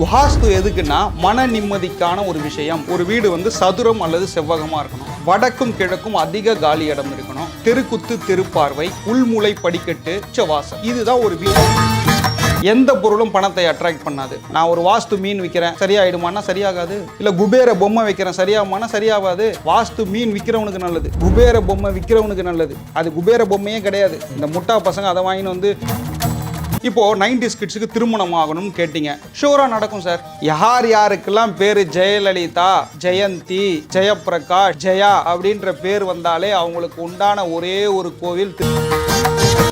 வாஸ்து எதுக்குன்னா மன நிம்மதிக்கான ஒரு விஷயம். ஒரு வீடு வந்து சதுரம் அல்லது செவ்வகமா இருக்கணும். வடக்கும் கிழக்கும் அதிக காலி இடம் இருக்கணும். தெருக்குத்து தெருப்பார்வை, உள்முளை படிக்கட்டு, உச்சவாசல். இதுதான் ஒரு வீடு. எந்த பொருளும் பணத்தை அட்ராக்ட் பண்ணாது. நான் ஒரு வாஸ்து மீன் விற்கிறேன், சரியாயிடுமானா சரியாகாது. இல்ல குபேர பொம்மை வைக்கிறேன், சரியாகுமானா சரியாகாது. வாஸ்து மீன் விற்கிறவனுக்கு நல்லது, குபேர பொம்மை விற்கிறவனுக்கு நல்லது. அது குபேர பொம்மையே கிடையாது. இந்த முட்டா பசங்க அதை வாங்கின்னு வந்து இப்போ 90s கிட்ஸுக்கு திருமணம் ஆகணும்னு கேட்டீங்க. ஷூரா நடக்கும் சார். யாருக்கெல்லாம் பேரு ஜெயலலிதா, ஜெயந்தி, ஜெயபிரகாஷ், ஜெயா அப்படின்ற பேர் வந்தாலே அவங்களுக்கு உண்டான ஒரே ஒரு கோவில்.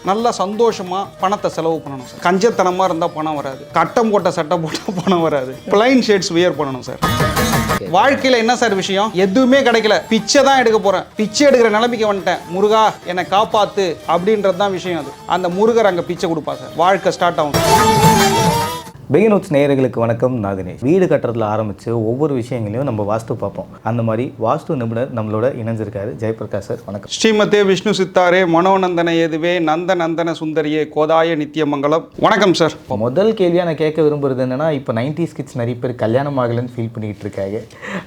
நல்லா சந்தோஷமா பணத்தை செலவு பண்ணணும் சார். கஞ்சத்தனமா இருந்தா பணம் வராது. கட்டம் போட்ட சட்டை போட்டா பணம் வராது. பிளைன் ஷேட்ஸ் வியர் பண்ணணும் சார். வாழ்க்கையில என்ன சார் விஷயம்? எதுவுமே கிடைக்கல, பிச்சை தான் எடுக்க போறேன். பிச்சை எடுக்கிற நிலைமைக்கு வந்துட்டேன். முருகா என்னை காப்பாத்து அப்படின்றது தான் விஷயம். அது அந்த முருகர் அங்க பிச்சை கொடுப்பா சார். வாழ்க்கை ஸ்டார்ட் ஆகும். பிகினர்ஸ் நேயர்களுக்கு வணக்கம். நான் தினேஷ். வீடு கட்டுறதுல ஆரம்பித்து ஒவ்வொரு விஷயங்களையும் நம்ம வாஸ்து பார்ப்போம். அந்த மாதிரி வாஸ்து நிபுணர் நம்மளோட இணைஞ்சிருக்காரு. ஜெயபிரகாஷ் சார், வணக்கம். ஸ்ரீமதே விஷ்ணு சித்தாரே மனோநந்தன ஏதுவே நந்தன சுந்தரியே கோதாய நித்தியமங்கலம். வணக்கம் சார். முதல் கேள்வியாக நான் கேட்க விரும்புறது என்னன்னா, இப்போ 90s கிட்ஸ் நிறைய பேர் கல்யாணம் ஆகலைன்னு ஃபீல் பண்ணிக்கிட்டு இருக்காங்க.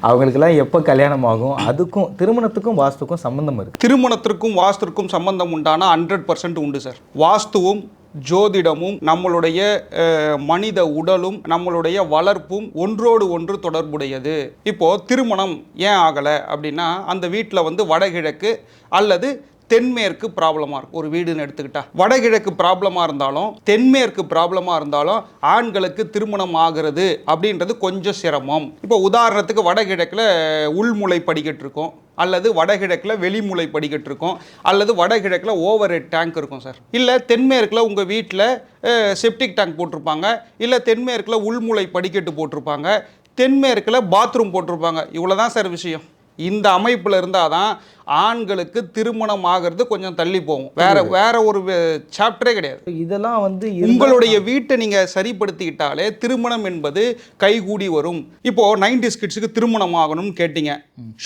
அவங்களுக்கெல்லாம் எப்போ கல்யாணம் ஆகும்? அதுக்கும் திருமணத்துக்கும் வாஸ்துக்கும் சம்பந்தம் இருக்குது? திருமணத்திற்கும் வாஸ்துக்கும் சம்பந்தம் உண்டானா 100% உண்டு சார். வாஸ்துவும் ஜோதிடமும் நம்மளுடைய மனித உடலும் நம்மளுடைய வளர்ப்பும் ஒன்றோடு ஒன்று தொடர்புடையது. இப்போ திருமணம் ஏன் ஆகலை அப்படின்னா, அந்த வீட்டில் வந்து வடகிழக்கு அல்லது தென்மேற்கு ப்ராப்ளமாக இருக்கும். ஒரு வீடுன்னு எடுத்துக்கிட்டா வடகிழக்கு ப்ராப்ளமாக இருந்தாலும் தென்மேற்கு ப்ராப்ளமாக இருந்தாலும் ஆண்களுக்கு திருமணம் ஆகிறது அப்படின்றது கொஞ்சம் சிரமம். இப்போ உதாரணத்துக்கு வடகிழக்கில் உள்முளை படிக்கட்டு இருக்கும், அல்லது வடகிழக்கில் வெளிமுளை படிக்கட்டு இருக்கும், அல்லது வடகிழக்கில் ஓவர் ஹெட் டேங்க் இருக்கும் சார். இல்லை தென்மேற்கில் உங்கள் வீட்டில் செப்டிக் டேங்க் போட்டிருப்பாங்க, இல்லை தென்மேற்கில் உள்முளை படிக்கட்டு போட்டிருப்பாங்க, தென்மேற்கில் பாத்ரூம் போட்டிருப்பாங்க. இவ்வளோ தான் சார் விஷயம். இந்த அமைப்பில் இருந்தால் தான் ஆண்களுக்கு திருமணம் ஆகிறது கொஞ்சம் தள்ளி போகும். வேற ஒரு சாப்டரே கிடையாது. இதெல்லாம் வந்து உங்களுடைய வீட்டை நீங்கள் சரிப்படுத்திக்கிட்டாலே திருமணம் என்பது கைகூடி வரும். இப்போ 90s கிட்ஸுக்கு திருமணம் ஆகணும்னு கேட்டீங்க.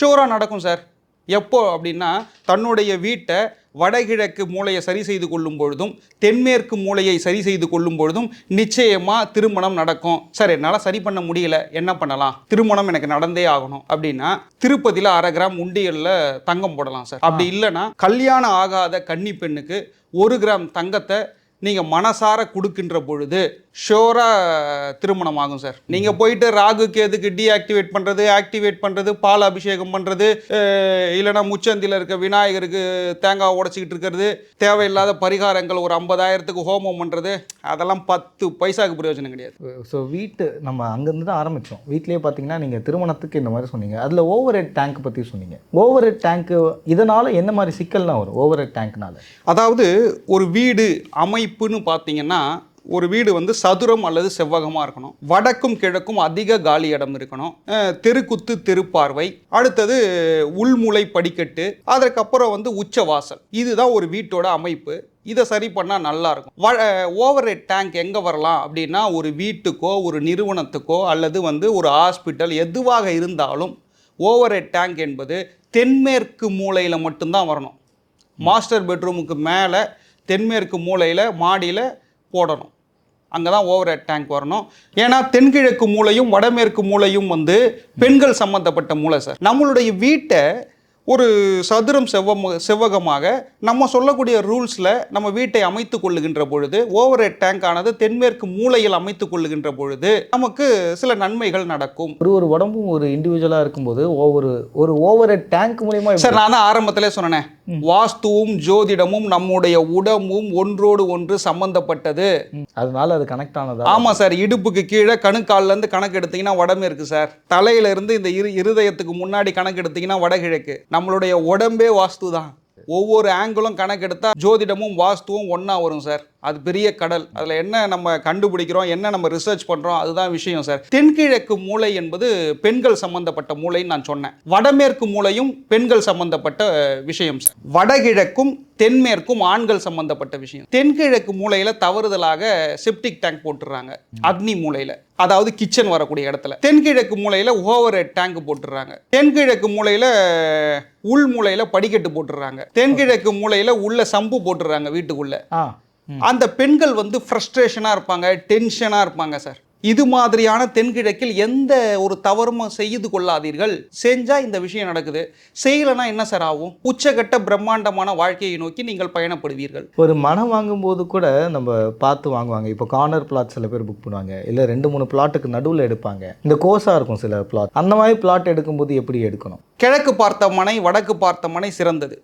ஷூரா நடக்கும் சார். எப்போ அப்படின்னா, தன்னுடைய வீட்டை வடகிழக்கு மூலையை சரி செய்து கொள்ளும் பொழுதும் தென்மேற்கு மூலையை சரி செய்து கொள்ளும் பொழுதும் நிச்சயமாக திருமணம் நடக்கும். சார் என்னால் சரி பண்ண முடியல, என்ன பண்ணலாம்? திருமணம் எனக்கு நடந்தே ஆகணும் அப்படின்னா திருப்பதியில் 1/2 கிராம் உண்டியலில் தங்கம் போடலாம் சார். அப்படி இல்லைன்னா கல்யாணம் ஆகாத கன்னி பெண்ணுக்கு 1 கிராம் தங்கத்தை நீங்கள் மனசார கொடுக்கின்ற பொழுது ஷோராக திருமணம் ஆகும் சார். நீங்கள் போயிட்டு ராகுக்கு எதுக்கு டீஆக்டிவேட் பண்ணுறது, ஆக்டிவேட் பண்ணுறது, பால் அபிஷேகம் பண்ணுறது, இல்லைனா முச்சந்தியில் இருக்க விநாயகருக்கு தேங்காய் உடச்சிக்கிட்டு இருக்கிறது, தேவையில்லாத பரிகாரங்கள் ஒரு 50,000க்கு ஹோமம் பண்ணுறது, அதெல்லாம் 10 பைசாவுக்கு பிரயோஜனம் கிடையாது. ஸோ வீட்டு நம்ம அங்கேருந்து தான் ஆரம்பித்தோம். வீட்லேயே பார்த்தீங்கன்னா நீங்கள் திருமணத்துக்கு இந்த மாதிரி சொன்னீங்க. அதில் ஓவர் ஹெட் டேங்க் பற்றி சொன்னீங்க. ஓவர் ஹெட் டேங்க்கு இதனால் என்ன மாதிரி சிக்கல்லாம் வரும் ஓவர் ஹெட் டேங்க்னால? அதாவது ஒரு வீடு அமைப்புன்னு பார்த்தீங்கன்னா, ஒரு வீடு வந்து சதுரம் அல்லது செவ்வகமாக இருக்கணும். வடக்கும் கிழக்கும் அதிக காலி இடம் இருக்கணும். தெருக்குத்து தெருப்பார்வை, அடுத்தது உள்முளை படிக்கட்டு, அதற்கப்புறம் வந்து உச்சவாசல். இதுதான் ஒரு வீட்டோட அமைப்பு. இதை சரி பண்ணால் நல்லா இருக்கும். ஓவர் ஹெட் டேங்க் எங்கே வரலாம் அப்படின்னா, ஒரு வீட்டுக்கோ ஒரு நிறுவனத்துக்கோ அல்லது வந்து ஒரு ஹாஸ்பிட்டல் எதுவாக இருந்தாலும் ஓவர் ஹெட் டேங்க் என்பது தென்மேற்கு மூலையில் மட்டும்தான் வரணும். மாஸ்டர் பெட்ரூமுக்கு மேலே தென்மேற்கு மூலையில் மாடியில் போடணும். அங்கே தான் ஓவர் ஹெட் டேங்க் வரணும். ஏன்னா தென்கிழக்கு மூலையும் வடமேற்கு மூலையும் வந்து பெண்கள் சம்மந்தப்பட்ட மூலை சார். நம்மளுடைய வீட்டை ஒரு சதுரம் செவ்வகமாக நம்ம சொல்லக்கூடிய ரூல்ஸில் நம்ம வீட்டை அமைத்து கொள்ளுகின்ற பொழுது, ஓவர் ஹெட் டேங்க் ஆனது தென்மேற்கு மூலையில் அமைத்து கொள்ளுகின்ற பொழுது நமக்கு சில நன்மைகள் நடக்கும். ஒரு உடம்பும் ஒரு இண்டிவிஜுவலாக இருக்கும்போது ஒரு ஓவர் ஹெட் டேங்க் மூலமா சார், நான் தான் ஆரம்பத்திலே சொன்னேன், வாஸ்துவும் ஜோதிடமும் நம்முடைய உடம்பும் ஒன்றோடு ஒன்று சம்பந்தப்பட்டது. அதனால அது கனெக்ட் ஆனதா? ஆமாம் சார். இடுப்புக்கு கீழே கணுக்கால்லேருந்து கணக்கு எடுத்தீங்கன்னா வடமேற்கு சார். தலையிலேருந்து இந்த இருதயத்துக்கு முன்னாடி கணக்கு எடுத்தீங்கன்னா வடகிழக்கு. நம்மளுடைய உடம்பே வாஸ்து தான். ஒவ்வொரு ஆங்கிளும் கணக்கு எடுத்தால் ஜோதிடமும் வாஸ்துவும் ஒன்றா வரும் சார். அது பெரிய கடல். அதில் என்ன நம்ம கண்டுபிடிக்கிறோம், என்ன நம்ம ரிசர்ச் பண்ணுறோம், அதுதான் விஷயம் சார். தென்கிழக்கு மூலை என்பது பெண்கள் சம்பந்தப்பட்ட மூலைன்னு நான் சொன்னேன். வடமேற்கு மூலையும் பெண்கள் சம்பந்தப்பட்ட விஷயம் சார். வடகிழக்கும் தென்மேற்கும் ஆண்கள் சம்பந்தப்பட்ட விஷயம். தென்கிழக்கு மூலையில் தவறுதலாக செப்டிக் டேங்க் போட்டுடுறாங்க. அக்னி மூலையில், அதாவது கிச்சன் வரக்கூடிய இடத்துல. தென்கிழக்கு மூலையில் ஓவர் ஹெட் டேங்க் போட்டுடுறாங்க. தென்கிழக்கு மூலையில் உள் மூலையில் படிக்கட்டு போட்டுடுறாங்க. தென்கிழக்கு மூலையில் உள்ள சம்பு போட்டுடுறாங்க வீட்டுக்குள்ள. அந்த பெண்கள் வந்து ஃப்ரஸ்ட்ரேஷனாக இருப்பாங்க, டென்ஷனாக இருப்பாங்க சார். இது மாதிரியான தென்கிழக்கில் எந்த ஒரு தவறும் செய்து கொள்ளாதீர்கள். செஞ்சா இந்த விஷயம் நடக்குது, செய்யலைன்னா என்ன சார் ஆகும்? உச்சகட்ட பிரம்மாண்டமான வாழ்க்கையை நோக்கி நீங்கள் பயணப்படுவீர்கள். ஒரு மனம் வாங்கும்போது கூட நம்ம பார்த்து வாங்குவாங்க. இப்போ கார்னர் பிளாட் சில பேர் புக் பண்ணுவாங்க, இல்லை 2-3 பிளாட்டுக்கு நடுவில் எடுப்பாங்க. இந்த கோஸாக இருக்கும் சில பிளாட். அந்த மாதிரி பிளாட் எடுக்கும்போது எப்படி எடுக்கணும்? கிழக்கு பார்த்த மனை வடக்கு பார்த்த மனை சிறந்தது.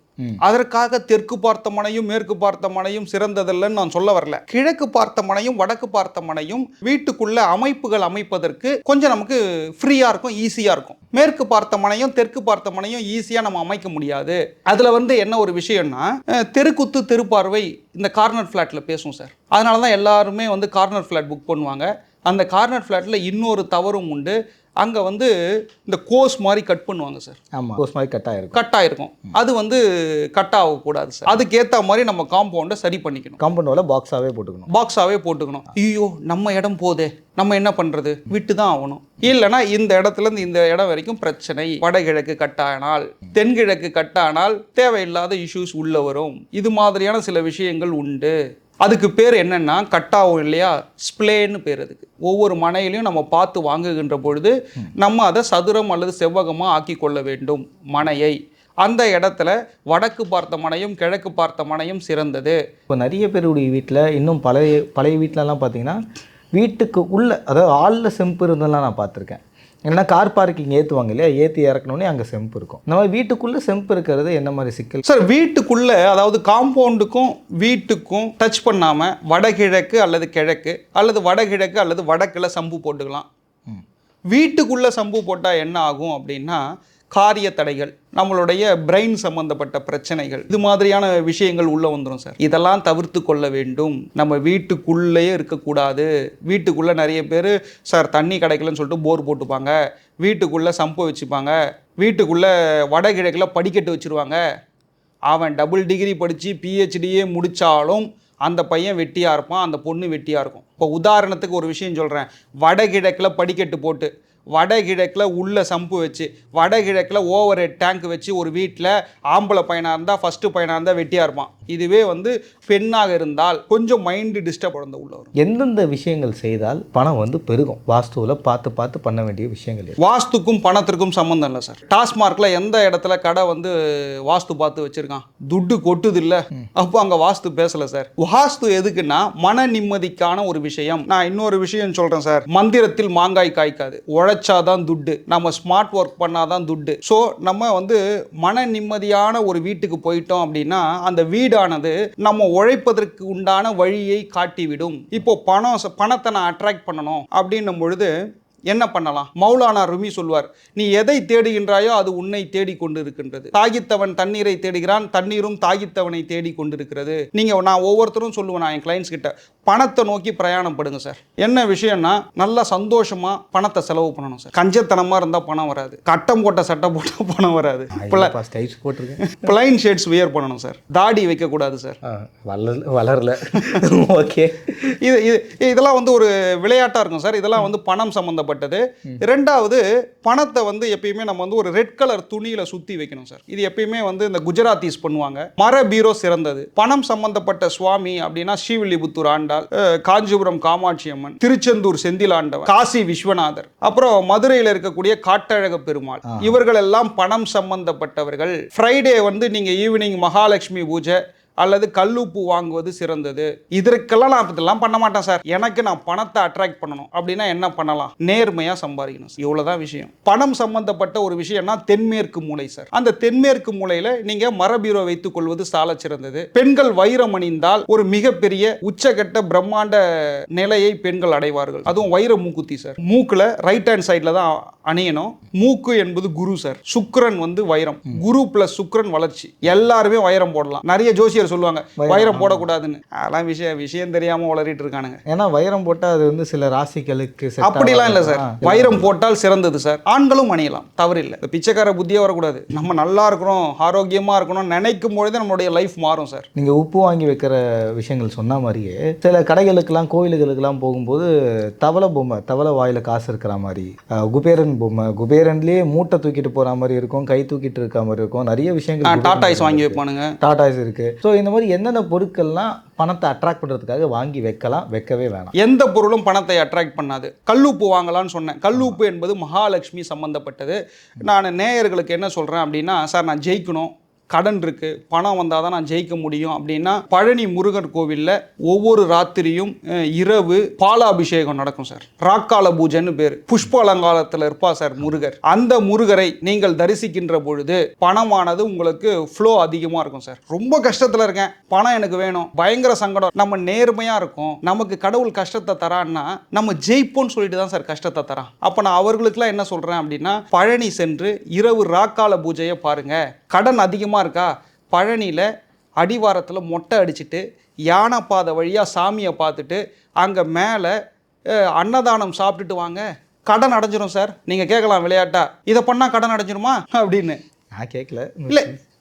அதற்காக தெற்கு பார்த்த மனையும் மேற்கு பார்த்த மனையும் சிறந்ததில்லைன்னு நான் சொல்ல வரல. கிழக்கு பார்த்த மனையும் வடக்கு பார்த்த மனையும் வீட்டுக்குள்ள அமைப்புகள் அமைப்பதற்கு கொஞ்சம் நமக்கு ஃப்ரீயா இருக்கும், ஈஸியா இருக்கும். மேற்கு பார்த்த மனையும் தெற்கு பார்த்த மனையும் ஈஸியா நம்ம அமைக்க முடியாது. அதுல என்ன ஒரு விஷயம்னா, தெருக்குத்து தெருப்பார்வை இந்த கார்னர் ஃபிளாட்ல பேசும் சார். அதனாலதான் எல்லாருமே கார்னர் ஃபிளாட் புக் பண்ணுவாங்க. அந்த கார்னர் ஃபிளாட்ல இன்னொரு தவறும் உண்டு. அங்கே இந்த கோஸ் மாதிரி கட் பண்ணுவாங்க சார். ஆமாம், கோஸ் மாதிரி கட் ஆகிருக்கும். அது கட் ஆகக்கூடாது சார். அதுக்கேற்ற மாதிரி நம்ம காம்பவுண்டை சரி பண்ணிக்கணும். காம்பவுண்டில் பாக்ஸாகவே போட்டுக்கணும். ஐயோ நம்ம இடம் போதே, நம்ம என்ன பண்ணுறது, விட்டு தான் ஆகணும். இல்லைனா இந்த இடத்துலேருந்து இந்த இடம் வரைக்கும் பிரச்சனை. வடகிழக்கு கட்டானால் தென்கிழக்கு கட்டானால் தேவையில்லாத இஷ்யூஸ் உள்ள வரும். இது மாதிரியான சில விஷயங்கள் உண்டு. அதுக்கு பேர் என்னன்னா, கட்டாகும் இல்லையா, ஸ்ப்ளேன்னு பேர். அதுக்கு ஒவ்வொரு மனையிலையும் நம்ம பார்த்து வாங்குகின்ற பொழுது நம்ம அதை சதுரம் அல்லது செவ்வகமாக ஆக்கி கொள்ள வேண்டும் மனையை. அந்த இடத்துல வடக்கு பார்த்த மனையும் கிழக்கு பார்த்த மனையும் சிறந்தது. இப்போ நிறைய பேருடைய வீட்டில், இன்னும் பழைய வீட்டிலலாம் பார்த்தீங்கன்னா வீட்டுக்கு உள்ள, அதாவது ஆளில் செம்பு இருந்தெல்லாம் நான் பார்த்துருக்கேன். ஏன்னா கார் பார்க்கிங் ஏற்றுவாங்க இல்லையா, ஏற்றி இறக்கணுன்னே அங்கே செம்பு இருக்கும். இந்த மாதிரி வீட்டுக்குள்ளே செம்பு இருக்கிறது என்ன மாதிரி சிக்கல் சார்? வீட்டுக்குள்ளே, அதாவது காம்பவுண்டுக்கும் வீட்டுக்கும் டச் பண்ணாமல் வடகிழக்கு அல்லது கிழக்கு அல்லது வடகிழக்கு அல்லது வடக்கில் சம்பு போட்டுக்கலாம். வீட்டுக்குள்ளே சம்பு போட்டால் என்ன ஆகும் அப்படின்னா, காரிய தடைகள், நம்மளுடைய பிரெயின் சம்பந்தப்பட்ட பிரச்சனைகள், இது மாதிரியான விஷயங்கள் உள்ளே வந்துடும் சார். இதெல்லாம் தவிர்த்து கொள்ள வேண்டும். நம்ம வீட்டுக்குள்ளேயே இருக்கக்கூடாது. வீட்டுக்குள்ளே நிறைய பேர் சார் தண்ணி கிடைக்கலன்னு சொல்லிட்டு போர் போட்டுப்பாங்க, வீட்டுக்குள்ளே சம்பு வச்சுப்பாங்க, வீட்டுக்குள்ளே வடகிழக்கில் படிக்கட்டு வச்சுருவாங்க. அவன் டபுள் டிகிரி படித்து பிஹெச்டியே முடித்தாலும் அந்த பையன் வெட்டியாக இருப்பான், அந்த பொண்ணு வெட்டியாக இருக்கும். இப்போ உதாரணத்துக்கு ஒரு விஷயம் சொல்கிறேன். வடகிழக்கில் படிக்கட்டு போட்டு, வடகிழக்கில் உள்ள சம்பு வச்சு, வடகிழக்கில் ஓவர் ஹெட் டேங்க் வச்சு ஒரு வீட்டில் ஆம்பளை பையனாக இருந்தால், ஃபஸ்ட்டு பையனாக இருந்தால் வெட்டியாக இருப்பான். இதுவே பெண்ணாக இருந்தால் கொஞ்சம் மைண்டு டிஸ்டர்ப் உள்ள வரும். எந்தெந்த விஷயங்கள் செய்தால் பணம் பெருகும்? வாஸ்துவில் பார்த்து பண்ண வேண்டிய விஷயங்கள். வாஸ்துக்கும் பணத்திற்கும் சம்மந்தம் இல்லை சார். டாஸ்மார்க்கில் எந்த இடத்துல கடை வாஸ்து பார்த்து வச்சுருக்கான், துட்டு கொட்டுது இல்லை, அப்போ அங்கே வாஸ்து பேசலை சார். வாஸ்து எதுக்குன்னா மன நிம்மதிக்கான ஒரு விஷயம். நான் இன்னொரு விஷயம் சொல்கிறேன் சார். மந்திரத்தில் மாங்காய் காய்க்காது, உழைச்சாதான் துட்டு, நம்ம ஸ்மார்ட் ஒர்க் பண்ணாதான் துட்டு. ஸோ நம்ம மன நிம்மதியான ஒரு வீட்டுக்கு போயிட்டோம் அப்படின்னா அந்த வீடானது நம்ம உழைப்பதற்கு உண்டான வழியை காட்டிவிடும். இப்போ பணத்தை நான் அட்ராக்ட் பண்ணணும் அப்படின்னும் பொழுது என்ன பண்ணலாம்? மௌலானா ருமி சொல்வார், நீ எதை தேடுகின்றாயோ அது உன்னை தேடி கொண்டு இருக்கின்றது. தாகித்தவன் தண்ணீரை தேடுகிறான், தண்ணீரும் தாகித்தவனை தேடி கொண்டிருக்கிறது. நான் ஒவ்வொருத்தரும் சொல்லுவேன், நான் என் கிளைண்ட்ஸ் கிட்ட, பணத்தை நோக்கி பிரயாணம் படுங்க சார். என்ன விஷயம்னா, நல்லா சந்தோஷமா பணத்தை செலவு பண்ணணும் சார். கஞ்சத்தனமா இருந்தால் பணம் வராது. கட்டம் போட்ட சட்டை போட்டால் பணம் வராது. பிளைன் ஷேட்ஸ் வியர் பண்ணணும் சார். தாடி வைக்கக்கூடாது சார். வளரல. ஓகே, இதெல்லாம் ஒரு விளையாட்டாக இருக்கும் சார். இதெல்லாம் பணம் சம்பந்தப்பட்ட. இரண்டாவது, பணத்தை எப்பயுமே நம்ம ஒரு ரெட் கலர் துணியில சுத்தி வைக்கணும் சார். இது எப்பயுமே இந்த குஜராத்திஸ் பண்ணுவாங்க. மர பீரோ சிறந்தது. பணம் சம்பந்தப்பட்ட சுவாமி அப்படின்னா ஸ்ரீவில்லிபுத்தூர் ஆண்டாள், காஞ்சிபுரம் காமாட்சி அம்மன், திருச்செந்தூர் செந்திலாண்டவர், காசி விஸ்வநாதர், அப்புறம் மதுரையில் இருக்கக்கூடிய காட்டழக பெருமாள், இவர்கள் எல்லாம் பணம் சம்பந்தப்பட்டவர்கள். ஃப்ரைடே நீங்க ஈவினிங் மகாலட்சுமி பூஜை அல்லது கல்லுப்பு வாங்குவது சிறந்தது. இதற்கெல்லாம் நான் இதெல்லாம் பண்ண மாட்டேன் சார். எனக்கு நான் பணத்தை அட்ராக்ட் பண்ணணும் அப்படின்னா என்ன பண்ணலாம்? நேர்மையாக சம்பாதிக்கணும். இவ்வளோதான் விஷயம். பணம் சம்பந்தப்பட்ட ஒரு விஷயம்னா தென்மேற்கு மூலை சார். அந்த தென்மேற்கு மூலையில் நீங்கள் மரபீரோ வைத்துக் கொள்வது சால சிறந்தது. பெண்கள் வைரம் அணிந்தால் ஒரு மிகப்பெரிய உச்சகட்ட பிரம்மாண்ட நிலையை பெண்கள் அடைவார்கள். அதுவும் வைர மூக்குத்தி சார். மூக்கில் ரைட் ஹேண்ட் சைடில் தான் அணியணும். மூக்கு என்பது குரு சார். சுக்கிரன் வைரம். குரு பிளஸ் சுக்கிரன் வளர்ச்சி. எல்லாருமே வைரம் போடலாம். நிறைய ஜோசியர் சொல்லுவாங்க வைரம் போடக்கூடாதுன்னு. அதெல்லாம் விஷயம் தெரியாம வளரிட்டு இருக்கானுங்க. ஏன்னா வைரம் போட்டால் அது சில ராசிகளுக்கு அப்படிலாம் இல்லை சார். வைரம் போட்டால் சிறந்தது சார். ஆண்களும் அணியலாம், தவறு இல்லை. பிச்சைக்கார புத்தியே வரக்கூடாது. நம்ம நல்லா இருக்கணும், ஆரோக்கியமா இருக்கணும் நினைக்கும் பொழுது நம்மளுடைய லைஃப் மாறும் சார். நீங்க உப்பு வாங்கி வைக்கிற விஷயங்கள் சொன்ன மாதிரியே சில கடைகளுக்கெல்லாம் கோயில்களுக்கெல்லாம் போகும்போது தவளை பொம்மை, தவளை வாயில காசு இருக்கிற மாதிரி, குபேரன் பொம்மை, குபேரன்லேயே மூட்டை தூக்கிட்டு போகிற மாதிரி இருக்கும், கை தூக்கிட்டு இருக்க மாதிரி இருக்கும், நிறைய விஷயங்கள் டாடாய்ஸ் வாங்கி வைப்பானுங்க. டாடாய்ஸ் இருக்குது. ஸோ இந்த மாதிரி என்னென்ன பொருட்கள்லாம் பணத்தை அட்ராக்ட் பண்ணுறதுக்காக வாங்கி வைக்கலாம், வைக்கவே வேணாம்? எந்த பொருளும் பணத்தை அட்ராக்ட் பண்ணாது. கல்லுப்பு வாங்கலாம்னு சொன்னேன். கல்லுப்பு என்பது மகாலட்சுமி சம்பந்தப்பட்டது. நான் நேயர்களுக்கு என்ன சொல்கிறேன் அப்படின்னா, சார் நான் ஜெயிக்கணும், கடன் இருக்குது, பணம் வந்தால் தான் நான் ஜெயிக்க முடியும் அப்படின்னா, பழனி முருகர் கோவிலில் ஒவ்வொரு ராத்திரியும் இரவு பாலாபிஷேகம் நடக்கும் சார். ராக்கால பூஜைன்னு பேர். புஷ்ப அலங்காரத்தில் இருப்பா சார் முருகர். அந்த முருகரை நீங்கள் தரிசிக்கின்ற பொழுது பணமானது உங்களுக்கு ஃப்ளோ அதிகமாக இருக்கும் சார். ரொம்ப கஷ்டத்தில் இருக்கேன், பணம் எனக்கு வேணும், பயங்கர சங்கடம், நம்ம நேர்மையாக இருக்கும், நமக்கு கடவுள் கஷ்டத்தை தரான்னா நம்ம ஜெயிப்போன்னு சொல்லிட்டு தான் சார் கஷ்டத்தை தரான். அப்போ நான் அவர்களுக்குலாம் என்ன சொல்கிறேன் அப்படின்னா, பழனி சென்று இரவு ராக்கால பூஜையை பாருங்கள். கடன் அதிகமாக இருக்கா, பழனியில் அடிவாரத்தில் மொட்டை அடிச்சுட்டு யானை பாதை வழியாக சாமியை பார்த்துட்டு அங்கே மேலே அன்னதானம் சாப்பிட்டுட்டு வாங்க, கடன் அடைஞ்சிரும் சார். நீங்கள் கேட்கலாம் விளையாட்டா, இதை பண்ணால் கடன் அடைஞ்சிருமா அப்படின்னு. நான் கேட்கல.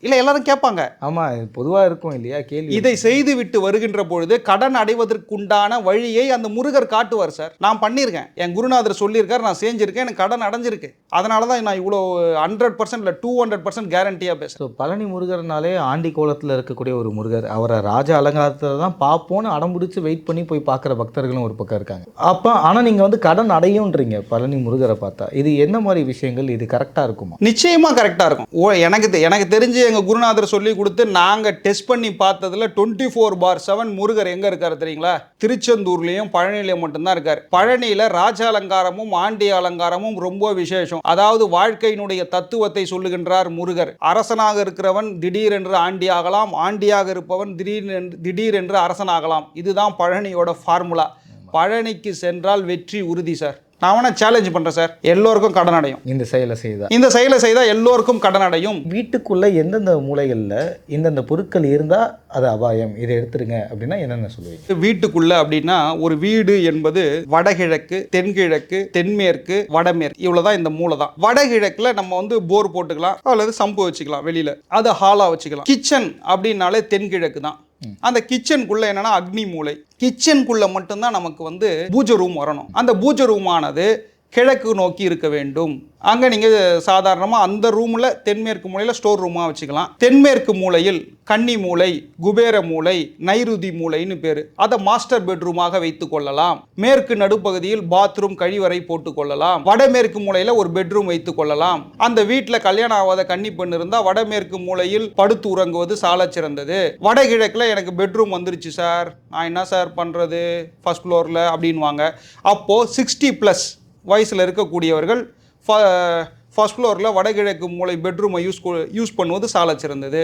இல்லை எல்லாரும் கேட்பாங்க. ஆமாம், பொதுவாக இருக்கும் இல்லையா கேள்வி. இதை செய்து விட்டு வருகின்ற பொழுது கடன் அடைவதற்குண்டான வழியை அந்த முருகர் காட்டுவார் சார். நான் பண்ணியிருக்கேன், என் குருநாதர் சொல்லியிருக்கார், நான் செஞ்சுருக்கேன், எனக்கு கடன் அடைஞ்சிருக்கு. அதனால தான் நான் இவ்வளோ 100% இல்லை 200% கேரண்டியாக பேசுகிறேன். ஸோ பழனி முருகர்னாலே ஆண்டி கோலத்தில் இருக்கக்கூடிய ஒரு முருகர், அவரை ராஜ அலங்காரத்தில் தான் பார்ப்போன்னு அடம்பிடிச்சு வெயிட் பண்ணி போய் பார்க்குற பக்தர்களும் ஒரு பக்கம் இருக்காங்க. அப்போ ஆனால் நீங்கள் வந்து கடன் அடையும்ன்றீங்க பழனி முருகரை பார்த்தா. இது என்ன மாதிரி விஷயங்கள், இது கரெக்டாக இருக்குமா? நிச்சயமாக கரெக்டாக இருக்கும். எனக்கு தெரிஞ்சு எங்கள் குருநாதர் சொல்லி கொடுத்து நாங்கள் டெஸ்ட் பண்ணி பார்த்ததில் 24/7 முருகர் எங்கே இருக்கார் தெரியுங்களா? திருச்செந்தூர்லேயும் பழனிலையும் மட்டும்தான் இருக்கார். பழனியில் ராஜ அலங்காரமும் ஆண்டி அலங்காரமும் ரொம்ப விசேஷம். அதாவது வாழ்க்கையினுடைய தத்துவத்தை சொல்லுகின்றார் முருகர். அரசனாக இருக்கிறவன் திடீரென்று ஆண்டி ஆகலாம், ஆண்டியாக இருப்பவன் திடீரென்று அரசனாகலாம். இதுதான் பழனியோட ஃபார்முலா. பழனிக்கு சென்றால் வெற்றி உறுதி சார். நான் வேணா சேலஞ்ச் பண்ணுறேன் சார், எல்லோருக்கும் கடன் அடையும். இந்த செயலை செய்தால் எல்லோருக்கும் கடன் அடையும். வீட்டுக்குள்ளே எந்தெந்த மூலைகளில் இந்தந்த பொருட்கள் இருந்தால் அது அபாயம், இதை எடுத்துருங்க அப்படின்னா என்னென்ன சொல்லுவீங்க? வீட்டுக்குள்ளே அப்படின்னா, ஒரு வீடு என்பது வடகிழக்கு, தென்கிழக்கு, தென்மேற்கு, வடமேற்கு, இவ்வளோதான் இந்த மூலை தான். வடகிழக்கில் நம்ம வந்து போர் போட்டுக்கலாம் அல்லது சம்பு வச்சுக்கலாம், வெளியில் அதை ஹாலாக வச்சுக்கலாம். கிச்சன் அப்படின்னாலே தென்கிழக்கு தான். அந்த கிச்சனுக்குள்ள என்னன்னா அக்னி மூலை. கிச்சனுக்குள்ள மட்டும்தான் நமக்கு வந்து பூஜை ரூம் வரணும். அந்த பூஜை ரூமானது கிழக்கு நோக்கி இருக்க வேண்டும். அங்கே நீங்கள் சாதாரணமாக அந்த ரூமில் தென்மேற்கு மூலையில் ஸ்டோர் ரூமாக வச்சுக்கலாம். தென்மேற்கு மூலையில் கன்னி மூலை, குபேர மூலை, நைருதி மூலைன்னு பேர். அதை மாஸ்டர் பெட்ரூமாக வைத்து கொள்ளலாம். மேற்கு நடுப்பகுதியில் பாத்ரூம், கழிவறை போட்டு கொள்ளலாம். வடமேற்கு மூலையில் ஒரு பெட்ரூம் வைத்து கொள்ளலாம். அந்த வீட்டில் கல்யாணம் ஆகாத கன்னி பெண் இருந்தால் வடமேற்கு மூலையில் படுத்து உறங்குவது சால சிறந்தது. வடகிழக்கில் எனக்கு பெட்ரூம் வந்துருச்சு சார், நான் என்ன சார் பண்ணுறது ஃபர்ஸ்ட் ஃப்ளோரில் அப்படின்வாங்க. அப்போது 60+ வயசில் இருக்கக்கூடியவர்கள் ஃபர்ஸ்ட் ஃப்ளோரில் வடகிழக்கு மூலை பெட்ரூமை யூஸ் பண்ணுவது சால சிறந்தது.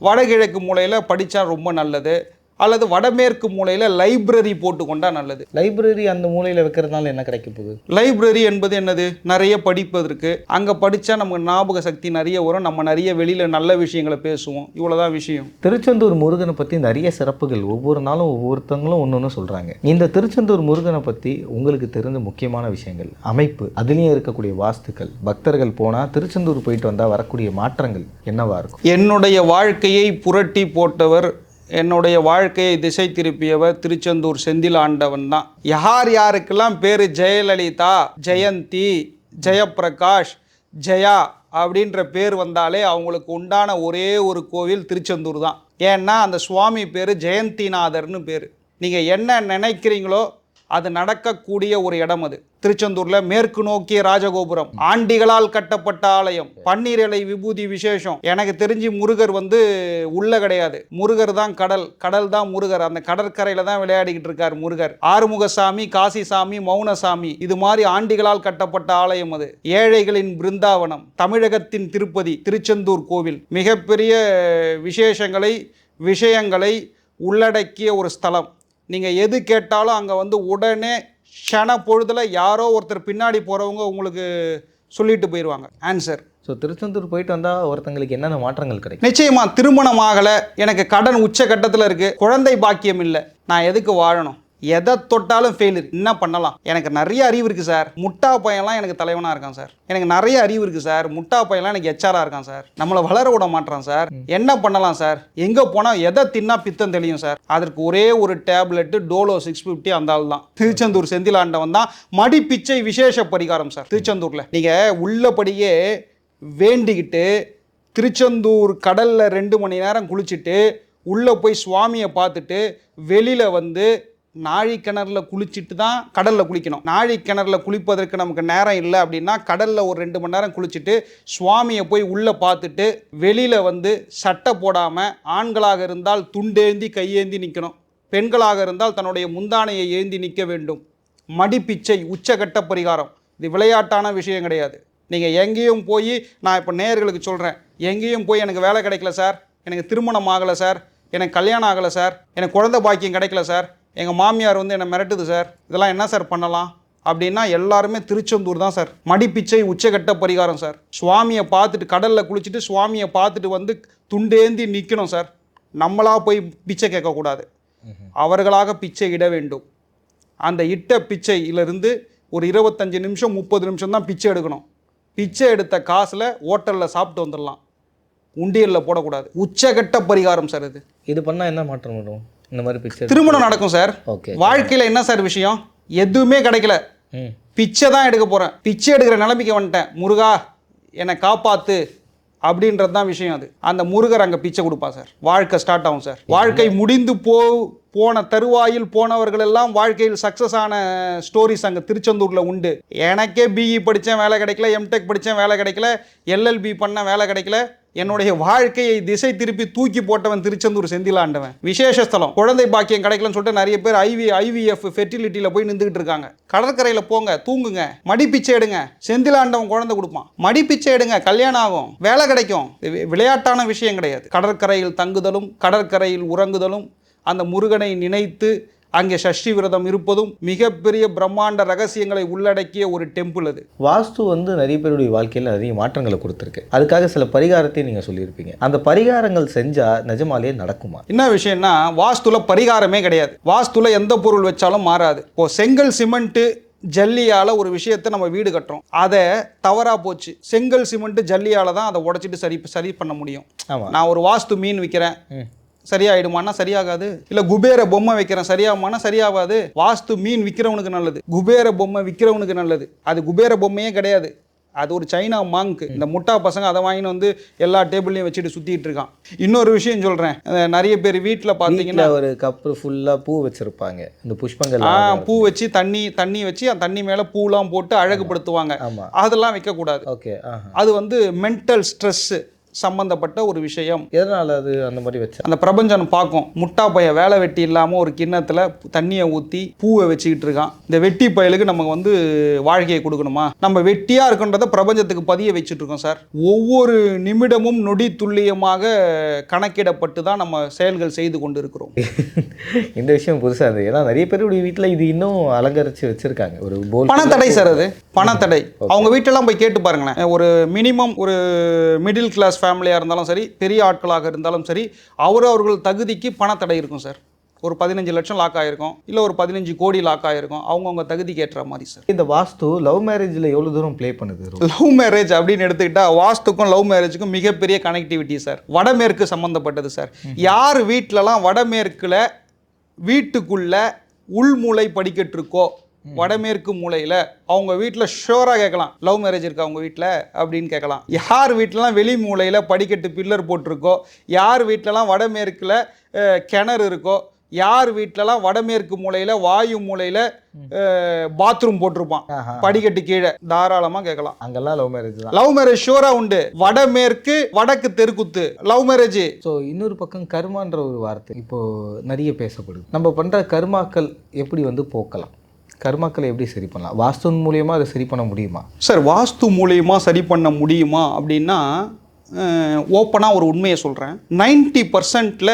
வடகிழக்கு மூலையில் படித்தா ரொம்ப நல்லது. அல்லது வடமேற்கு மூலையில் லைப்ரரி போட்டுக்கொண்டா நல்லது. லைப்ரரி அந்த மூலையில் வைக்கிறதுனால என்ன கிடைக்க போகுது? லைப்ரரி என்பது என்னது? நிறைய படிப்பதற்கு. அங்கே படித்தா நமக்கு ஞாபக சக்தி நிறைய வரும், நம்ம நிறைய வெளியில் நல்ல விஷயங்களை பேசுவோம். இவ்வளோதான் விஷயம். திருச்செந்தூர் முருகனை பற்றி நிறைய சிறப்புகள் ஒவ்வொரு நாளும் ஒவ்வொருத்தங்களும் ஒன்று சொல்கிறாங்க. இந்த திருச்செந்தூர் முருகனை பற்றி உங்களுக்கு தெரிந்த முக்கியமான விஷயங்கள், அமைப்பு, அதுலேயும் இருக்கக்கூடிய வாஸ்துக்கள், பக்தர்கள் போனால் திருச்செந்தூர் போயிட்டு வந்தால் வரக்கூடிய மாற்றங்கள் என்னவா இருக்கும்? என்னுடைய வாழ்க்கையை புரட்டி போட்டவர், என்னுடைய வாழ்க்கையை திசை திருப்பியவர் திருச்செந்தூர் செந்தில் ஆண்டவன் தான். யாருக்கெல்லாம் பேர் ஜெயலலிதா, ஜெயந்தி, ஜெயப்பிரகாஷ், ஜெயா அப்படின்ற பேர் வந்தாலே அவங்களுக்கு உண்டான ஒரே ஒரு கோவில் திருச்செந்தூர் தான். ஏன்னா அந்த சுவாமி பேர் ஜெயந்திநாதர்னு பேர். நீங்கள் என்ன நினைக்கிறீங்களோ அது நடக்கக்கூடிய ஒரு இடம் அது. திருச்செந்தூரில் மேற்கு நோக்கிய ராஜகோபுரம், ஆண்டிகளால் கட்டப்பட்ட ஆலயம், பன்னீர் இலை விபூதி விசேஷம். எனக்கு தெரிஞ்சு முருகர் வந்து உள்ள கிடையாது, முருகர் தான் கடல், கடல் தான் முருகர். அந்த கடற்கரையில் தான் விளையாடிக்கிட்டு இருக்கார் முருகர். ஆறுமுகசாமி, காசிசாமி, மௌனசாமி, இது மாதிரி ஆண்டிகளால் கட்டப்பட்ட ஆலயம் அது. ஏழைகளின் பிருந்தாவனம், தமிழகத்தின் திருப்பதி திருச்செந்தூர் கோவில் மிகப்பெரிய விஷயங்களை உள்ளடக்கிய ஒரு ஸ்தலம். நீங்கள் எது கேட்டாலும் அங்கே வந்து உடனே க்ஷண பொழுதில் யாரோ ஒருத்தர் பின்னாடி போகிறவங்க உங்களுக்கு சொல்லிட்டு போயிடுவாங்க ஆன்சர். ஸோ திருச்செந்தூர் போயிட்டு வந்தால் ஒருத்தங்களுக்கு என்னென்ன மாற்றங்கள் கிடைக்கும்? நிச்சயமாக திருமணம் ஆகலை, எனக்கு கடன் உச்ச கட்டத்தில் இருக்குது, குழந்தை பாக்கியம் இல்லை, நான் எதுக்கு வாழணும், எதை தொட்டாலும் ஃபெயிலியர். என்ன பண்ணலாம்? எனக்கு நிறைய அறிவு இருக்குது சார், முட்டா பையன்லாம் எனக்கு தலைவனாக இருக்கான் சார். எனக்கு நிறைய அறிவு இருக்குது சார், முட்டா பையன்லாம் எனக்கு எச்ஆராக இருக்கான் சார். நம்மளை வளர விட மாட்டான் சார். என்ன பண்ணலாம் சார்? எங்கே போனால் எதை தின்னா பித்தம் தெளியும் சார்? அதற்கு ஒரே ஒரு டேப்லெட்டு டோலோ 650 அந்த ஆள் தான். திருச்செந்தூர் செந்திலாண்டவன் தான் மடிப்பிச்சை விசேஷ பரிகாரம் சார். திருச்செந்தூரில் நீங்கள் உள்ளபடியே வேண்டிக்கிட்டு திருச்செந்தூர் கடலில் 2 மணி நேரம் குளிச்சுட்டு உள்ளே போய் சுவாமியை பார்த்துட்டு வெளியில் வந்து நாழி கிணறுல குளிச்சுட்டு தான் கடலில் குளிக்கணும். நாழி கிணறுல குளிப்பதற்கு நமக்கு நேரம் இல்லை அப்படின்னா கடலில் ஒரு 2 மணி நேரம் குளிச்சுட்டு சுவாமியை போய் உள்ளே பார்த்துட்டு வெளியில் வந்து சட்டை போடாமல், ஆண்களாக இருந்தால் துண்டேந்தி கையேந்தி நிற்கணும், பெண்களாக இருந்தால் தன்னுடைய முந்தானையை ஏந்தி நிற்க வேண்டும். மடிப்பிச்சை உச்சகட்ட பரிகாரம். இது விளையாட்டான விஷயம் கிடையாது. நீங்கள் எங்கேயும் போய், நான் இப்போ நேயர்களுக்கு சொல்கிறேன், எங்கேயும் போய் எனக்கு வேலை கிடைக்கல சார், எனக்கு திருமணம் ஆகலை சார், எனக்கு கல்யாணம் ஆகலை சார், எனக்கு குழந்தை பாக்கியம் கிடைக்கல சார், எங்கள் மாமியார் வந்து என்னை மிரட்டுது சார், இதெல்லாம் என்ன சார் பண்ணலாம் அப்படின்னா எல்லாருமே திருச்செந்தூர் தான் சார். மடிப்பிச்சை உச்சகட்ட பரிகாரம் சார். சுவாமியை பார்த்துட்டு கடலில் குளிச்சுட்டு சுவாமியை பார்த்துட்டு வந்து துண்டேந்தி நிற்கணும் சார். நம்மளாக போய் பிச்சை கேட்கக்கூடாது, அவர்களாக பிச்சை இட வேண்டும். அந்த இட்ட பிச்சையிலிருந்து ஒரு 25 நிமிஷம் 30 நிமிஷம் தான் பிச்சை எடுக்கணும். பிச்சை எடுத்த காசில் ஹோட்டலில் சாப்பிட்டு வந்துடலாம், உண்டியலில் போடக்கூடாது. உச்சகட்ட பரிகாரம் சார் இது. இது பண்ணால் என்ன மாற்றம் வரும்? இந்த மாதிரி பிச்சை திருமணம் நடக்கும் சார். ஓகே. வாழ்க்கையில் என்ன சார் விஷயம்? எதுவுமே கிடைக்கல, பிச்சை தான் எடுக்க போகிறேன், பிச்சை எடுக்கிற நிலைமைக்கு வந்துட்டேன், முருகா என்னை காப்பாற்று அப்படின்றது தான் விஷயம். அது அந்த முருகர் அங்கே பிச்சை கொடுப்பா சார். வாழ்க்கை ஸ்டார்ட் ஆகும் சார். வாழ்க்கை முடிந்து போன தருவாயில் போனவர்கள் எல்லாம் வாழ்க்கையில் சக்ஸஸ் ஆன ஸ்டோரிஸ் அங்கே திருச்செந்தூரில் உண்டு. எனக்கே பிஇ படித்தேன் வேலை கிடைக்கல, எம்டெக் படித்தேன் வேலை கிடைக்கல, எல்எல்பி பண்ண வேலை கிடைக்கல, என்னுடைய வாழ்க்கையை திசை திருப்பி தூக்கி போட்டவன் திருச்செந்தூர் செந்திலாண்டவன். விசேஷ ஸ்தலம். குழந்தை பாக்கியம் கிடைக்கலன்னு சொல்லிட்டு நிறைய பேர் ஐவிஎஃப் ஃபெர்டிலிட்டியில் போய் நின்றுக்கிட்டு இருக்காங்க. கடற்கரையில் போங்க, தூங்குங்க, மடிப்பிச்சை எடுங்க, செந்திலாண்டவன் குழந்தை கொடுப்பான். மடிப்பிச்சை எடுங்க, கல்யாணம் ஆகும், வேலை கிடைக்கும். விளையாட்டான விஷயம் கிடையாது. கடற்கரையில் தங்குதலும் கடற்கரையில் உறங்குதலும் அந்த முருகனை நினைத்து அங்கே சஷ்டி விரதம் இருப்பதும் மிகப்பெரிய பிரம்மாண்ட ரகசியங்களை உள்ளடக்கிய ஒரு டெம்பிள் அது. வாஸ்து வந்து நிறைய பேருடைய வாழ்க்கையில் நிறைய மாற்றங்களை கொடுத்துருக்கு. அதுக்காக சில பரிகாரத்தையும் நீங்கள் சொல்லியிருப்பீங்க. அந்த பரிகாரங்கள் செஞ்சால் நிஜமாலேயே நடக்குமா? என்ன விஷயம்னா, வாஸ்துல பரிகாரமே கிடையாது. வாஸ்துல எந்த பொருள் வச்சாலும் மாறாது. இப்போ செங்கல் சிமெண்ட்டு ஜல்லியால் ஒரு விஷயத்தை நம்ம வீடு கட்டுறோம், அதை தவறாக போச்சு, செங்கல் சிமெண்ட்டு ஜல்லியால் தான் அதை உடைச்சிட்டு சரி பண்ண முடியும். ஆமாம். நான் ஒரு வாஸ்து மீன் விற்கிறேன், சரியாயிடுமானா சரியாகாது. இல்லை குபேர பொம்மை வைக்கிறேன், சரியாகுமானா சரியாகாது. வாஸ்து மீன் விற்கிறவனுக்கு நல்லது, குபேர பொம்மை விற்கிறவனுக்கு நல்லது. அது குபேர பொம்மையே கிடையாது, அது ஒரு சைனா மாங்கு. இந்த முட்டா பசங்க அதை வாங்கின்னு வந்து எல்லா டேபிள்லையும் வச்சுட்டு சுற்றிட்டு இருக்கான். இன்னொரு விஷயம் சொல்கிறேன், நிறைய பேர் வீட்டில் பார்த்தீங்கன்னா ஒரு கப்பு ஃபுல்லாக பூ வச்சுருப்பாங்க, இந்த புஷ்பங்கள் பூ வச்சு தண்ணி வச்சு அந்த தண்ணி மேலே பூலாம் போட்டு அழகுபடுத்துவாங்க. அதெல்லாம் வைக்கக்கூடாது. ஓகே. அது வந்து மென்டல் ஸ்ட்ரெஸ்ஸு சம்பந்தப்பட்ட ஒரு விஷயம். எதனால் அது அந்த மாதிரி வச்சு அந்த பிரபஞ்சம் பார்க்கும், முட்டா பைய வேலை வெட்டி இல்லாமல் ஒரு கிண்ணத்தில் தண்ணியை ஊற்றி பூவை வச்சுக்கிட்டு இருக்கான். இந்த வெட்டி பயலுக்கு நம்ம வந்து வாழ்க்கையை கொடுக்கணுமா? நம்ம வெட்டியாக இருக்குன்றதை பிரபஞ்சத்துக்கு பதிய வச்சுட்டு இருக்கோம் சார். ஒவ்வொரு நிமிடமும் நொடி துல்லியமாக கணக்கிடப்பட்டு தான் நம்ம செயல்கள் செய்து கொண்டு இருக்கிறோம். இந்த விஷயம் புதுசாக இருந்தது. ஏன்னா நிறைய பேருடைய வீட்டில் இது இன்னும் அலங்கரித்து வச்சுருக்காங்க. ஒரு பணத்தடை சார், அது பணத்தடை. அவங்க வீட்டெல்லாம் போய் கேட்டு பாருங்களேன். ஒரு மினிமம் ஒரு மிடில் கிளாஸ் ஃபேமிலியாக இருந்தாலும் சரி, பெரிய ஆட்களாக இருந்தாலும் சரி, அவர்கள் தகுதிக்கு பணத்தடை இருக்கும் சார். ஒரு 15 லட்சம் லாக் ஆகிருக்கும், இல்லை ஒரு 15 கோடி லாக் ஆகிருக்கும், அவங்கவுங்க தகுதிக்கு ஏற்ற மாதிரி சார். இந்த வாஸ்து லவ் மேரேஜில் எவ்வளோ தூரம் ப்ளே பண்ணுது? லவ் மேரேஜ் அப்படின்னு எடுத்துக்கிட்டா வாஸ்துக்கும் லவ் மேரேஜுக்கும் மிகப்பெரிய கனெக்டிவிட்டி சார். வடமேற்கு சம்மந்தப்பட்டது சார். யார் வீட்டிலலாம் வடமேற்கில் வீட்டுக்குள்ள உள்மூளை படிக்கட்டு இருக்கோ, வடமேற்கு மூலையில் அவங்க வீட்டில் ஷோராக கேட்கலாம், லவ் மேரேஜ் இருக்கா அவங்க வீட்டில் அப்படின்னு கேட்கலாம். யார் வீட்டிலலாம் வெளி மூலையில் படிக்கட்டு பில்லர் போட்டிருக்கோ, யார் வீட்டிலலாம் வடமேற்கில் கிணறு இருக்கோ, யார் வீட்டிலலாம் வடமேற்கு மூலையில் வாயு மூலையில் பாத்ரூம் போட்டிருப்பான் படிக்கட்டு கீழே, தாராளமாக கேட்கலாம். அங்கெல்லாம் லவ் மேரேஜ் தான். லவ் மேரேஜ் ஷோராக உண்டு. வடமேற்கு வடக்கு தெருக்குத்து லவ் மேரேஜ். ஸோ இன்னொரு பக்கம் கர்மான்ற ஒரு வார்த்தை இப்போது நிறைய பேசப்படுது. நம்ம பண்ணுற கர்மாக்கள் எப்படி வந்து போக்கலாம், கர்மாக்களை எப்படி சரி பண்ணலாம்? வாஸ்து மூலியமாக அதை சரி பண்ண முடியுமா சார்? வாஸ்து மூலியமாக சரி பண்ண முடியுமா அப்படின்னா, ஓப்பனாக ஒரு உண்மையை சொல்கிறேன், 90%ல்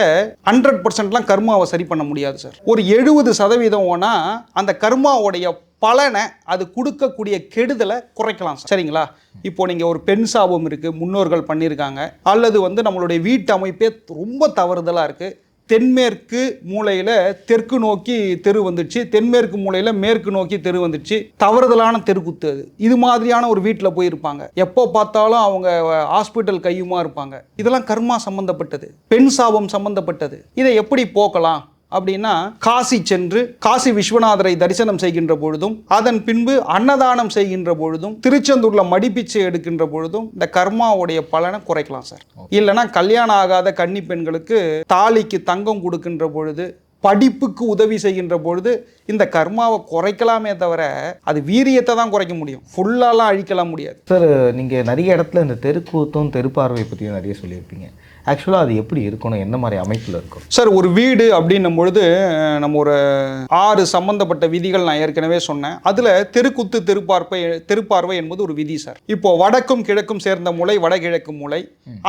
100%லாம் கர்மாவை சரி பண்ண முடியாது சார். ஒரு 70% ஓனால் அந்த கர்மாவுடைய பலனை அது கொடுக்கக்கூடிய கெடுதலை குறைக்கலாம் சார். சரிங்களா? இப்போ நீங்கள் ஒரு பெண் சாபம் இருக்குது, முன்னோர்கள் பண்ணியிருக்காங்க, அல்லது வந்து நம்மளுடைய வீட்டு அமைப்பே ரொம்ப தவறுதலாக இருக்குது, தென்மேற்கு மூலையில் தெற்கு நோக்கி தெரு வந்துடுச்சு, தென்மேற்கு மூலையில் மேற்கு நோக்கி தெரு வந்துடுச்சு, தவறுதலான தெருக்குத்து அது. இது மாதிரியான ஒரு வீட்டில் போயிருப்பாங்க. எப்போ பார்த்தாலும் அவங்க ஹாஸ்பிட்டல் கையுமா இருப்பாங்க. இதெல்லாம் கர்மா சம்பந்தப்பட்டது, பெண் சாபம் சம்பந்தப்பட்டது. இதை எப்படி போக்கலாம் அப்படின்னா, காசி சென்று காசி விஸ்வநாதரை தரிசனம் செய்கின்ற பொழுதும், அதன் பின்பு அன்னதானம் செய்கின்ற பொழுதும், திருச்செந்தூர்ல மடிப்பிச்சை எடுக்கின்ற பொழுதும் இந்த கர்மாவுடைய பலனை குறைக்கலாம் சார். இல்லைன்னா கல்யாணம் ஆகாத கன்னி பெண்களுக்கு தாலிக்கு தங்கம் கொடுக்கின்ற பொழுது, படிப்புக்கு உதவி செய்கின்ற பொழுது இந்த கர்மாவை குறைக்கலாமே தவிர அது வீரியத்தை தான் குறைக்க முடியும், ஃபுல்லாலாம் அழிக்கலாம் முடியாது. சார், நீங்கள் நிறைய இடத்துல இந்த தெருக்கூத்தும் தெருப்பார்வை பற்றியும் நிறைய சொல்லியிருப்பீங்க. ஆக்சுவலாக அது எப்படி இருக்கணும், என்ன மாதிரி அமைப்பில் இருக்கும் சார்? ஒரு வீடு அப்படின்னும் பொழுது நம்ம ஒரு 6 சம்பந்தப்பட்ட விதிகள் நான் ஏற்கனவே சொன்னேன். அதில் தெருக்குத்து தெருப்பார்வை என்பது ஒரு விதி சார். இப்போ வடக்கும் கிழக்கும் சேர்ந்த மூலை வடகிழக்கு மூலை.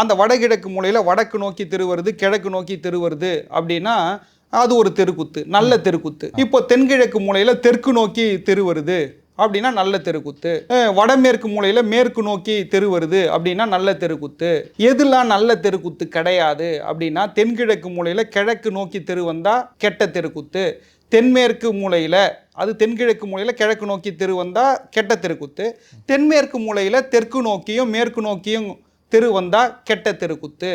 அந்த வடகிழக்கு மூலையில் வடக்கு நோக்கி தெரு வருது, கிழக்கு நோக்கி தெரு வருது அப்படின்னா அது ஒரு தெருக்குத்து, நல்ல தெருக்குத்து. இப்போ தென்கிழக்கு மூலையில் தெற்கு நோக்கி தெரு வருது அப்படின்னா நல்ல தெருக்குத்து. வடமேற்கு மூலையில் மேற்கு நோக்கி தெரு வருது அப்படின்னா நல்ல தெருக்குத்து. எதுலாம் நல்ல தெருக்குத்து கிடையாது அப்படின்னா, தென்கிழக்கு மூலையில் கிழக்கு நோக்கி தெரு வந்தால் கெட்ட தெருக்குத்து, தென்மேற்கு மூலையில் அது தென்கிழக்கு மூலையில் கிழக்கு நோக்கி தெரு வந்தால் கெட்ட தெருக்குத்து, தென்மேற்கு மூலையில் தெற்கு நோக்கியும் மேற்கு நோக்கியும் தெரு வந்தா கெட்ட தெருக்குத்து,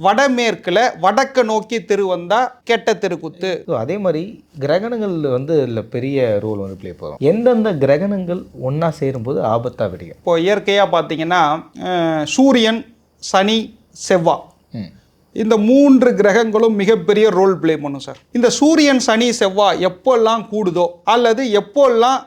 வடமேற்குல வடக்க நோக்கி தெரு வந்தா கெட்ட தெருக்குத்து. அதே மாதிரி கிரகணங்கள் வந்து இல்லை பெரிய ரோல் வந்து ப்ளே பண்ணும். எந்தெந்த கிரகணங்கள் ஒன்றா சேரும்போது ஆபத்தா விடியும்? இப்போ இயற்கையாக பார்த்தீங்கன்னா சூரியன், சனி, செவ்வாய், இந்த 3 கிரகங்களும் மிகப்பெரிய ரோல் ப்ளே பண்ணும் சார். இந்த சூரியன், சனி, செவ்வாய் எப்போல்லாம் கூடுதோ, அல்லது எப்போல்லாம்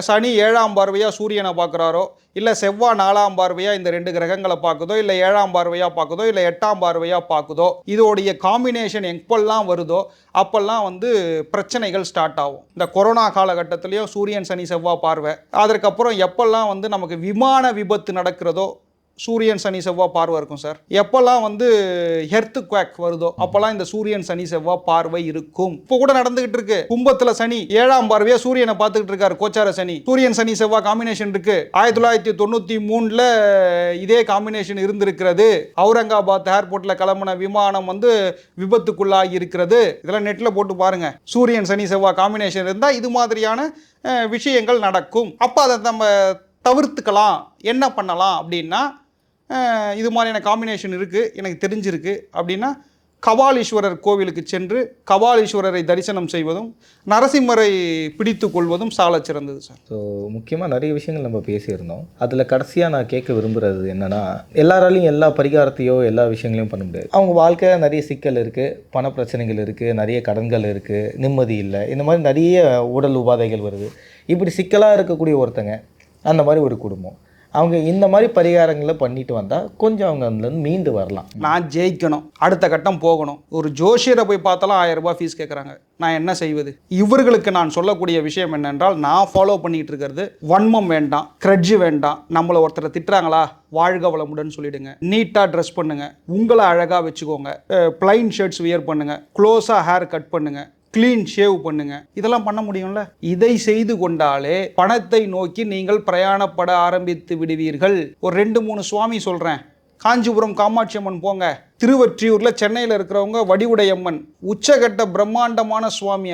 சனி 7ஆம் பார்வையாக சூரியனை பார்க்குறாரோ, இல்லை செவ்வாய் 4ஆம் பார்வையாக இந்த 2 கிரகங்களை பார்க்குதோ, இல்லை 7ஆம் பார்வையாக பார்க்குதோ, இல்லை 8ஆம் பார்வையாக பார்க்குதோ, இதோடைய காம்பினேஷன் எப்பெல்லாம் வருதோ அப்போல்லாம் வந்து பிரச்சனைகள் ஸ்டார்ட் ஆகும். இந்த கொரோனா காலகட்டத்திலையும் சூரியன், சனி, செவ்வாய் பார்வை. அதற்கப்புறம் எப்பெல்லாம் வந்து நமக்கு விமான விபத்து நடக்கிறதோ சூரியன், சனி, செவ்வாய் பார்வை இருக்கும் சார். எப்போல்லாம் வந்து எர்த் குவாக் வருதோ அப்போல்லாம் இந்த சூரியன், சனி, செவ்வாய் பார்வை இருக்கும். இப்போ கூட நடந்துகிட்டு இருக்கு. கும்பத்தில் சனி 7ஆம் பார்வையா சூரியனை பார்த்துக்கிட்டு இருக்காரு, கோச்சார சனி. சூரியன், சனி, செவ்வாய் காம்பினேஷன் இருக்கு. 1993 இதே காம்பினேஷன் இருந்திருக்கிறது. அவுரங்காபாத் ஏர்போர்ட்ல கிளம்பின விமானம் வந்து விபத்துக்குள்ளாகி இருக்கிறது. இதெல்லாம் நெட்ல போட்டு பாருங்க. சூரியன், சனி, செவ்வாய் காம்பினேஷன் இருந்தால் இது மாதிரியான விஷயங்கள் நடக்கும். அப்போ அதை நம்ம தவிர்த்துக்கலாம். என்ன பண்ணலாம் அப்படின்னா, இது மாதிரியான காம்பினேஷன் இருக்குது, எனக்கு தெரிஞ்சிருக்கு அப்படின்னா, கபாலீஸ்வரர் கோவிலுக்கு சென்று கபாலீஸ்வரரை தரிசனம் செய்வதும் நரசிம்மரை பிடித்து கொள்வதும் சால சிறந்தது சார். ஸோ முக்கியமாக நிறைய விஷயங்கள் நம்ம பேசியிருந்தோம். அதில் கடைசியாக நான் கேட்க விரும்புகிறது என்னென்னா, எல்லாராலையும் எல்லா பரிகாரத்தையோ எல்லா விஷயங்களையும் பண்ண முடியாது. அவங்க வாழ்க்கையில் நிறைய சிக்கல் இருக்குது, பண பிரச்சனைகள் இருக்குது, நிறைய கடன்கள் இருக்குது, நிம்மதி இல்லை, இந்த மாதிரி நிறைய உடல் உபாதைகள் வருது. இப்படி சிக்கலாக இருக்கக்கூடிய ஒருத்தங்க, அந்த மாதிரி ஒரு குடும்பம், அவங்க இந்த மாதிரி பரிகாரங்களை பண்ணிட்டு வந்தால் கொஞ்சம் அவங்க அதுலேருந்து மீண்டு வரலாம். நான் ஜெயிக்கணும், அடுத்த கட்டம் போகணும். ஒரு ஜோஷியரை போய் பார்த்தாலும் 1000 ரூபாய் ஃபீஸ் கேட்குறாங்க. நான் என்ன செய்வது? இவர்களுக்கு நான் சொல்லக்கூடிய விஷயம் என்னென்றால், நான் ஃபாலோ பண்ணிகிட்டு இருக்கிறது, வன்மம் வேண்டாம், கிரட்ஜு வேண்டாம். நம்மளை ஒருத்தரை திட்டுறாங்களா, வாழ்க வளமுடன் சொல்லிடுங்க. நீட்டாக ட்ரெஸ் பண்ணுங்க, உங்களை அழகாக வச்சுக்கோங்க, பிளைன் ஷர்ட்ஸ் வியர் பண்ணுங்க, க்ளோஸாக ஹேர் கட் பண்ணுங்க, கிளீன் ஷேவ் பண்ணுங்க. இதெல்லாம் பண்ண முடியும்ல? இதை செய்து கொண்டாலே பணத்தை நோக்கி நீங்கள் பிரயாணப்பட ஆரம்பித்து விடுவீர்கள். ஒரு 2-3 சுவாமி சொல்றேன். காஞ்சிபுரம் காமாட்சி அம்மன் போங்க. திருவொற்றியூர்ல சென்னையில் இருக்கிறவங்க வடிவுடையம்மன், உச்சகட்ட பிரம்மாண்டமான சுவாமி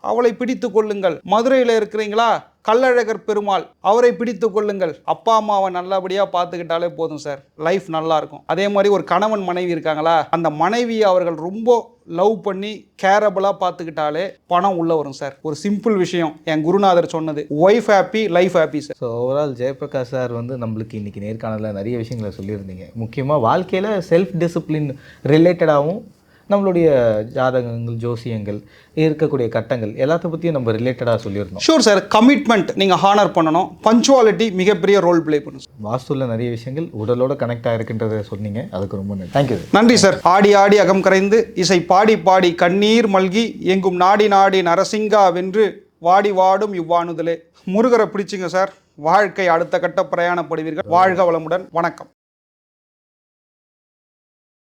அவளை பிடித்து கொள்ளுங்கள். மதுரையில் இருக்கிறீங்களா, கள்ளழகர் பெருமாள், அவரை பிடித்து கொள்ளுங்கள். அப்பா அம்மாவை நல்லபடியாக பார்த்துக்கிட்டாலே போதும் சார், லைஃப் நல்லா இருக்கும். அதே மாதிரி ஒரு கணவன் மனைவி இருக்காங்களா, அந்த மனைவியை அவர்கள் ரொம்ப லவ் பண்ணி கேரபிளாக பார்த்துக்கிட்டாலே பணம் உள்ள வரும் சார். ஒரு சிம்பிள் விஷயம், என் குருநாதர் சொன்னது, wife happy life happy sir. So overall Jayaprakash sir வந்து நம்மளுக்கு இன்றைக்கி நேர்காணலில் நிறைய விஷயங்களை சொல்லியிருந்தீங்க. முக்கியமாக வாழ்க்கையில் செல்ஃப் டிசிப்ளின் ரிலேட்டடாகவும், நம்மளுடைய ஜாதகங்கள், ஜோசியங்கள், இருக்கக்கூடிய கட்டங்கள் எல்லாத்த பற்றியும் நம்ம ரிலேட்டடாக சொல்லியிருந்தோம். Sure sir. கமிட்மெண்ட் நீங்கள் ஹானர் பண்ணணும். பஞ்சுவாலிட்டி மிகப்பெரிய ரோல் ப்ளே பண்ணும். வாஸ்துவில் நிறைய விஷயங்கள் உடலோட கனெக்ட் ஆகிருக்கின்றதை சொன்னீங்க, அதுக்கு ரொம்ப நன்றி. தேங்க்யூ. நன்றி சார். ஆடி ஆடி அகம் கரைந்து, இசை பாடி பாடி கண்ணீர் மல்கி, எங்கும் நாடி நாடி நரசிங்கா வென்று வாடி வாடும் இவ்வாணுதலே. முருகரை பிடிச்சிங்க சார், வாழ்க்கை அடுத்த கட்ட பிரயாணப்படுவீர்கள். வாழ்க வளமுடன். வணக்கம்.